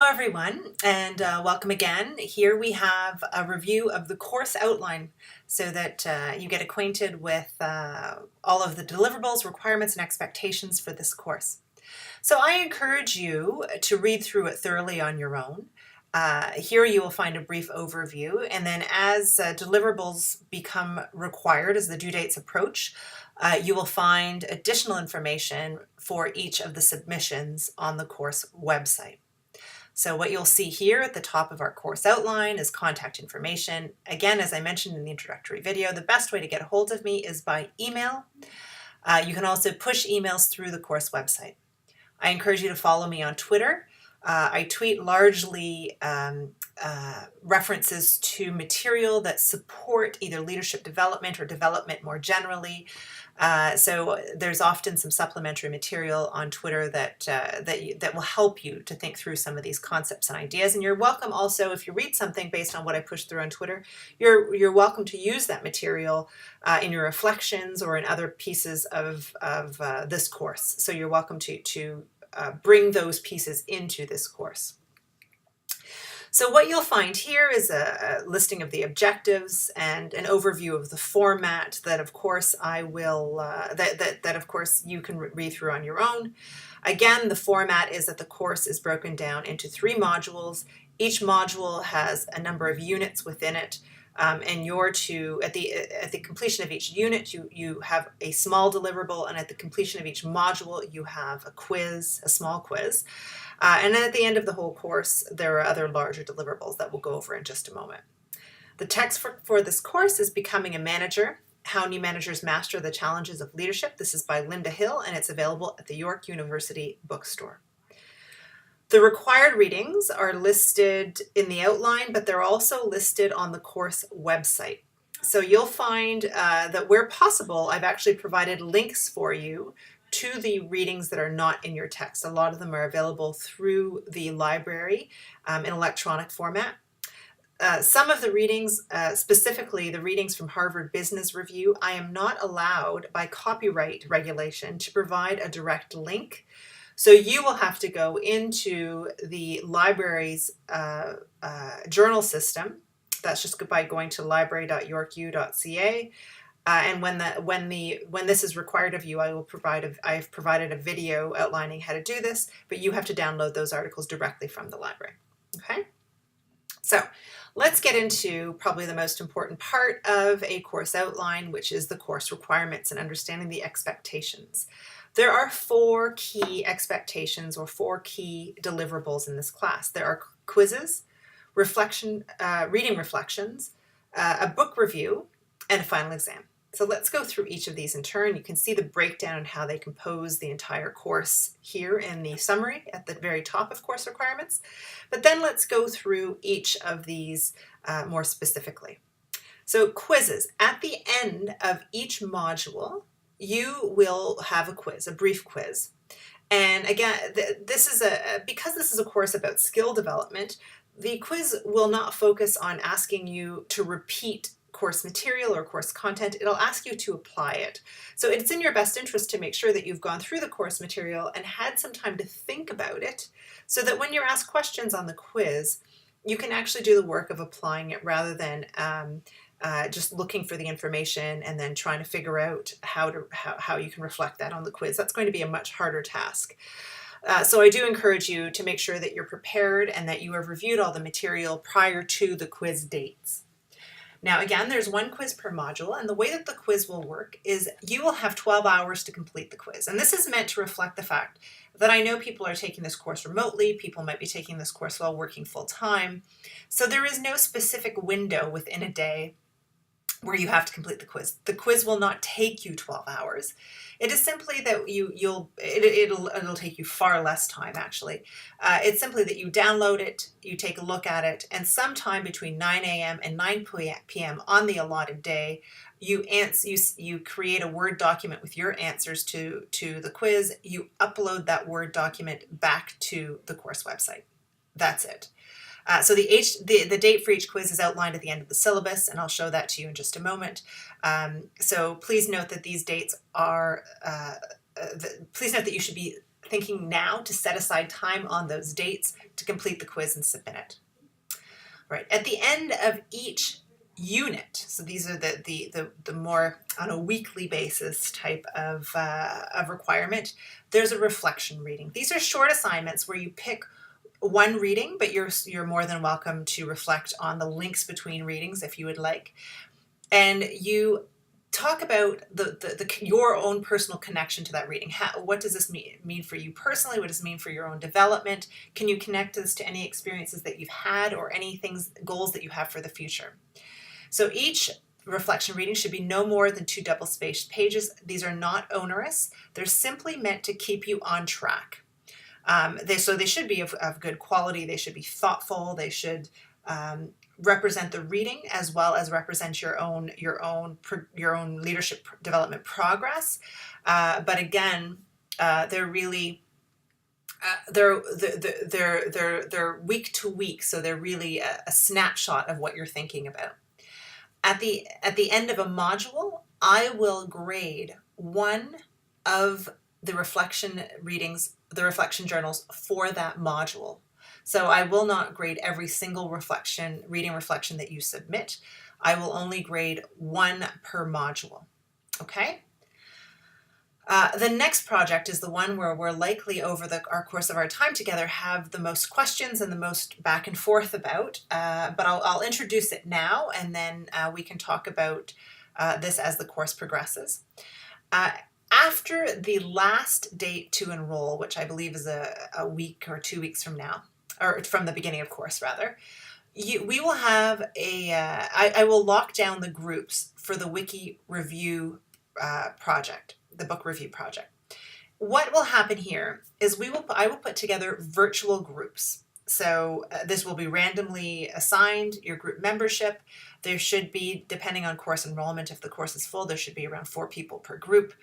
Hello everyone, and welcome again. Here we have a review of the course outline so that you get acquainted with all of the deliverables, requirements, and expectations for this course. So I encourage you to read through it thoroughly on your own. Here you will find a brief overview, and then as deliverables become required as the due dates approach, you will find additional information for each of the submissions on the course website. So what you'll see here at the top of our course outline is contact information. Again, as I mentioned in the introductory video, the best way to get a hold of me is by email. You can also push emails through the course website. I encourage you to follow me on Twitter. I tweet largely references to material that support either leadership development or development more generally. So there's often some supplementary material on Twitter that will help you to think through some of these concepts and ideas. And you're welcome also, if you read something based on what I push through on Twitter, you're welcome to use that material in your reflections or in other pieces of this course. So you're welcome to bring those pieces into this course. So what you'll find here is a listing of the objectives and an overview of the format that of course I will that of course you can read through on your own. Again, the format is that the course is broken down into 3 modules. Each module has a number of units within it. And you're to, at the completion of each unit, you have a small deliverable, and at the completion of each module, you have a quiz, a small quiz. And then at the end of the whole course, there are other larger deliverables that we'll go over in just a moment. The text for this course is Becoming a Manager, How New Managers Master the Challenges of Leadership. This is by Linda Hill, and it's available at the York University bookstore. The required readings are listed in the outline, but they're also listed on the course website. So you'll find that where possible, I've actually provided links for you to the readings that are not in your text. A lot of them are available through the library in electronic format. Some of the readings, specifically the readings from Harvard Business Review, I am not allowed by copyright regulation to provide a direct link. So you will have to go into the library's journal system. That's just by going to library.yorku.ca. And when this is required of you, I've provided a video outlining how to do this, but you have to download those articles directly from the library. Okay? So let's get into probably the most important part of a course outline, which is the course requirements and understanding the expectations. There are 4 key expectations or 4 key deliverables in this class. There are quizzes, reading reflections, a book review, and a final exam. So let's go through each of these in turn. You can see the breakdown and how they compose the entire course here in the summary at the very top of course requirements. But then let's go through each of these more specifically. So quizzes. At the end of each module, you will have a quiz, a brief quiz. And again, because this is a course about skill development, the quiz will not focus on asking you to repeat course material or course content. It'll ask you to apply it. So it's in your best interest to make sure that you've gone through the course material and had some time to think about it, so that when you're asked questions on the quiz, you can actually do the work of applying it rather than just looking for the information and then trying to figure out how you can reflect that on the quiz. That's going to be a much harder task. So I do encourage you to make sure that you're prepared and that you have reviewed all the material prior to the quiz dates. Now again, there's 1 quiz per module, and the way that the quiz will work is you will have 12 hours to complete the quiz. And this is meant to reflect the fact that I know people are taking this course remotely, people might be taking this course while working full-time, so there is no specific window within a day where you have to complete the quiz. The quiz will not take you 12 hours. It is simply that it'll take you far less time actually. It's simply that you download it, you take a look at it, and sometime between 9 a.m. and 9 p.m. on the allotted day, you create a Word document with your answers to the quiz. You upload that Word document back to the course website. That's it. So the date for each quiz is outlined at the end of the syllabus, and I'll show that to you in just a moment. So please note that these dates are, please note that you should be thinking now to set aside time on those dates to complete the quiz and submit it. Right. At the end of each unit, so these are the more on a weekly basis type of requirement, there's a reflection reading. These are short assignments where you pick one reading, but you're more than welcome to reflect on the links between readings if you would like. And you talk about your own personal connection to that reading. What does this mean for you personally? What does it mean for your own development? Can you connect this to any experiences that you've had or any goals that you have for the future? So each reflection reading should be no more than 2 double-spaced pages. These are not onerous. They're simply meant to keep you on track. They should be of good quality. They should be thoughtful. They should represent the reading as well as represent your own leadership development progress. But again, they're really they're week to week, so they're really a snapshot of what you're thinking about. At the end of a module, I will grade one of the reflection readings, the reflection journals for that module. So I will not grade every single reading reflection that you submit. I will only grade one per module. Okay? The next project is the one where we're likely over our course of our time together have the most questions and the most back and forth about, but I'll introduce it now, and then we can talk about this as the course progresses. After the last date to enroll, which I believe is a week or 2 weeks from now, or from the beginning of course rather, we will have I will lock down the groups for the wiki review project, the book review project. What will happen here is I will put together virtual groups. So this will be randomly assigned, your group membership. There should be, depending on course enrollment, if the course is full, there should be around 4 people per group.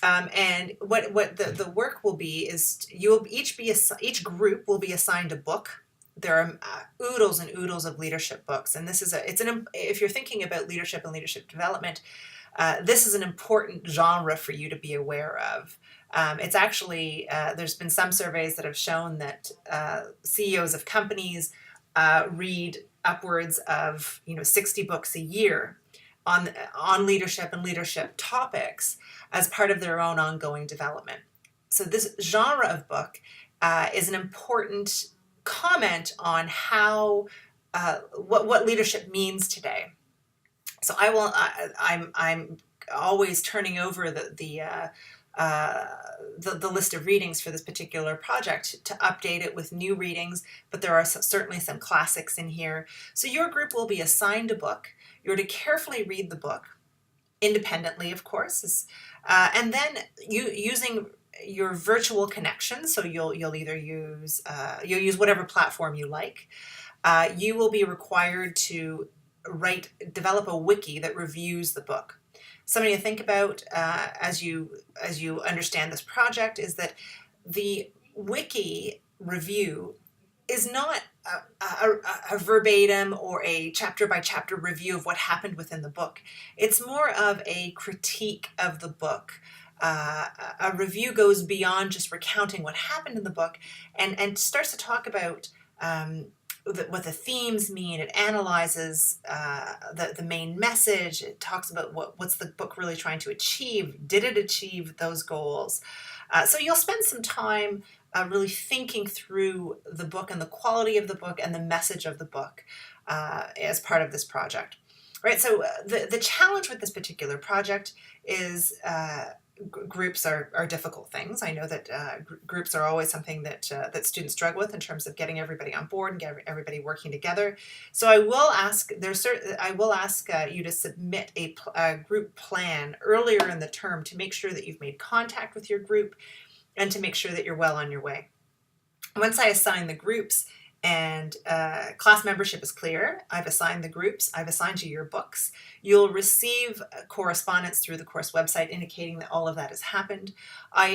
And what the work will be is each group will be assigned a book. There are oodles and oodles of leadership books, and if you're thinking about leadership and leadership development, this is an important genre for you to be aware of. It's actually there's been some surveys that have shown that CEOs of companies read upwards of 60 books a year on leadership and leadership topics as part of their own ongoing development. So this genre of book is an important comment on how what leadership means today. So I'm always turning over the list of readings for this particular project to update it with new readings, but there are certainly some classics in here. So your group will be assigned a book. You're to carefully read the book, independently, of course, and then using your virtual connection. So you'll either use whatever platform you like. You will be required to develop a wiki that reviews the book. Something to think about as you understand this project is that the wiki review is not a verbatim or a chapter by chapter review of what happened within the book. It's more of a critique of the book. A review goes beyond just recounting what happened in the book and starts to talk about what the themes mean. It analyzes the main message. It talks about what's the book really trying to achieve. Did it achieve those goals? So you'll spend some time really thinking through the book and the quality of the book and the message of the book as part of this project. Right. So the challenge with this particular project is groups are difficult things. I know that groups are always something that students struggle with in terms of getting everybody on board and getting everybody working together. So I will ask you to submit a group plan earlier in the term to make sure that you've made contact with your group and to make sure that you're well on your way. Once I assign the groups and class membership is clear, I've assigned the groups, I've assigned you your books. You'll receive correspondence through the course website indicating that all of that has happened. I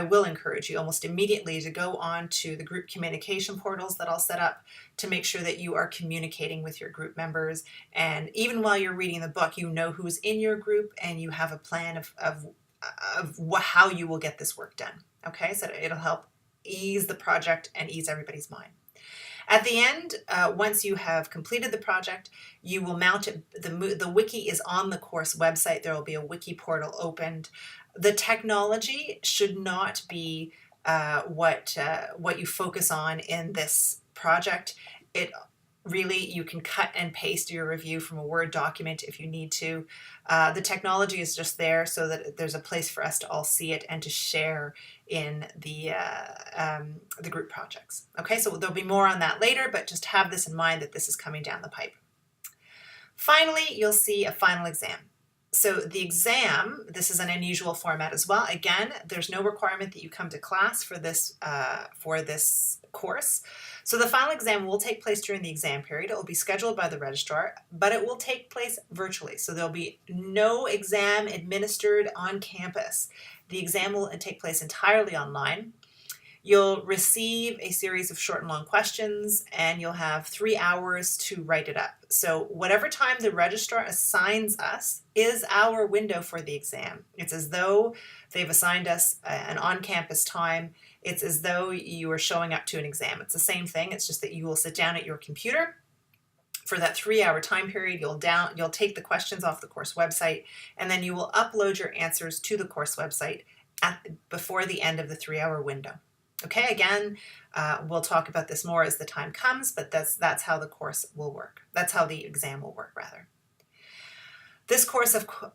will encourage you almost immediately to go on to the group communication portals that I'll set up to make sure that you are communicating with your group members. And even while you're reading the book, you know who's in your group and you have a plan of how you will get this work done. Okay, so it'll help ease the project and ease everybody's mind. At the end, once you have completed the project, you will mount it. The wiki is on the course website. There will be a wiki portal opened. The technology should not be what you focus on in this project. It really, you can cut and paste your review from a Word document if you need to. The technology is just there so that there's a place for us to all see it and to share in the group projects. Okay, so there'll be more on that later, but just have this in mind that this is coming down the pipe. Finally, you'll see a final exam. So the exam, this is an unusual format as well. Again, there's no requirement that you come to class for this course. So the final exam will take place during the exam period. It will be scheduled by the registrar, but it will take place virtually. So there'll be no exam administered on campus. The exam will take place entirely online. You'll receive a series of short and long questions, and you'll have 3 hours to write it up. So whatever time the registrar assigns us is our window for the exam. It's as though they've assigned us an on-campus time. It's as though you are showing up to an exam. It's the same thing. It's just that you will sit down at your computer for that 3-hour time period. You'll take the questions off the course website, and then you will upload your answers to the course website before the end of the 3-hour window. Okay, again, we'll talk about this more as the time comes, but that's how the course will work. That's how the exam will work, rather. This course, of course,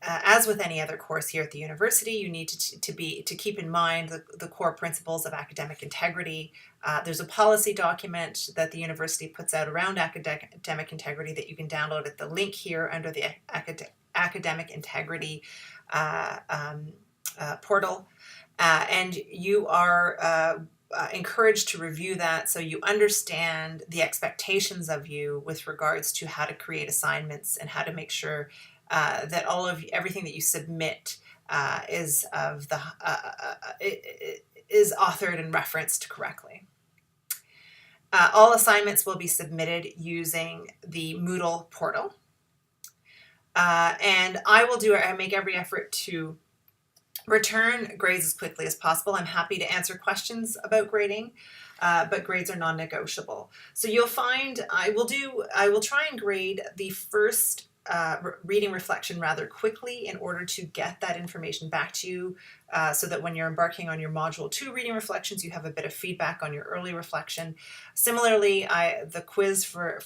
as with any other course here at the university, you need to keep in mind the core principles of academic integrity. There's a policy document that the university puts out around academic integrity that you can download at the link here under the academic integrity portal, and you are encouraged to review that so you understand the expectations of you with regards to how to create assignments and how to make sure that everything that you submit is authored and referenced correctly. All assignments will be submitted using the Moodle portal. And I make every effort to return grades as quickly as possible. I'm happy to answer questions about grading, but grades are non-negotiable. So you'll find I will try and grade the first reading reflection rather quickly in order to get that information back to you so that when you're embarking on your Module 2 reading reflections, you have a bit of feedback on your early reflection. Similarly, the quiz for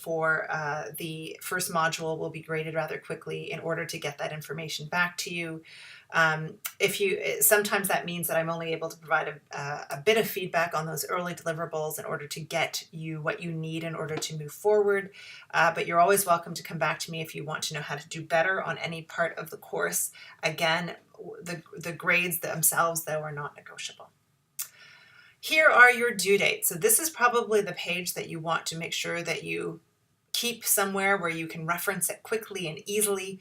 the first module will be graded rather quickly in order to get that information back to you. Sometimes that means that I'm only able to provide a bit of feedback on those early deliverables in order to get you what you need in order to move forward. But you're always welcome to come back to me if you want to know how to do better on any part of the course. Again, the grades themselves, though, are not negotiable. Here are your due dates. So this is probably the page that you want to make sure that you keep somewhere where you can reference it quickly and easily.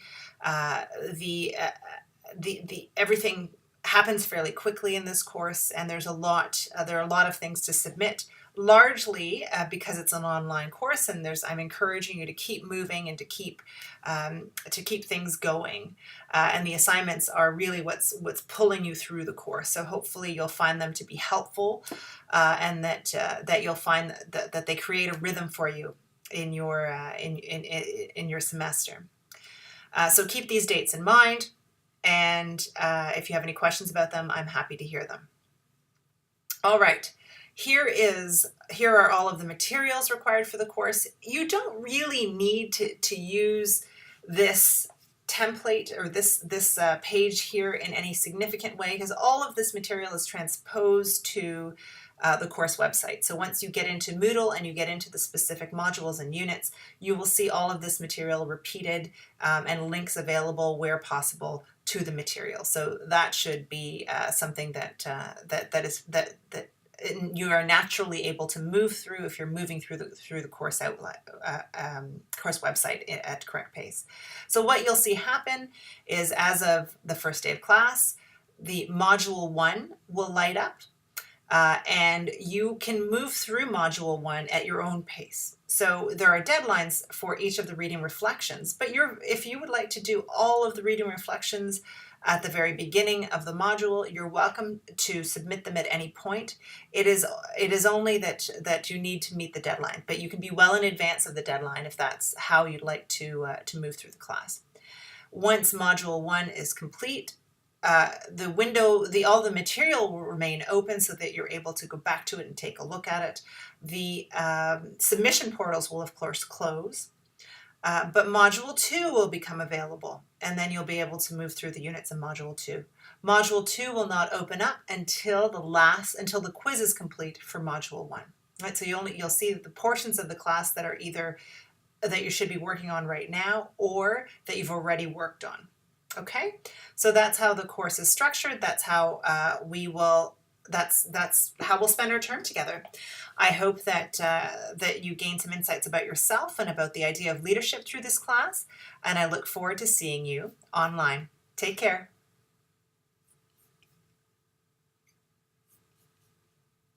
Everything happens fairly quickly in this course, and there are a lot of things to submit, largely because it's an online course, and I'm encouraging you to keep moving and to keep things going, and the assignments are really what's pulling you through the course. So hopefully you'll find them to be helpful, and that you'll find that they create a rhythm for you in your semester. So keep these dates in mind. And if you have any questions about them, I'm happy to hear them. All right, here are all of the materials required for the course. You don't really need to use this template or this page here in any significant way, because all of this material is transposed to the course website. So once you get into Moodle and you get into the specific modules and units, you will see all of this material repeated and links available where possible to the material. So that should be something that you are naturally able to move through if you're moving through the course course website at correct pace. So what you'll see happen is, as of the first day of class, the module 1 will light up. and you can move through Module 1 at your own pace. So there are deadlines for each of the reading reflections, but if you would like to do all of the reading reflections at the very beginning of the module, you're welcome to submit them at any point. It is only that you need to meet the deadline, but you can be well in advance of the deadline if that's how you'd like to move through the class. Once Module 1 is complete, all the material will remain open so that you're able to go back to it and take a look at it. The submission portals will of course close, but Module 2 will become available, and then you'll be able to move through the units in Module 2. Module 2 will not open up until the quiz is complete for Module 1. Right, so you'll see the portions of the class that are either that you should be working on right now or that you've already worked on. Okay, so that's how the course is structured. That's how that's how we'll spend our term together. I hope that you gain some insights about yourself and about the idea of leadership through this class, and I look forward to seeing you online. Take care.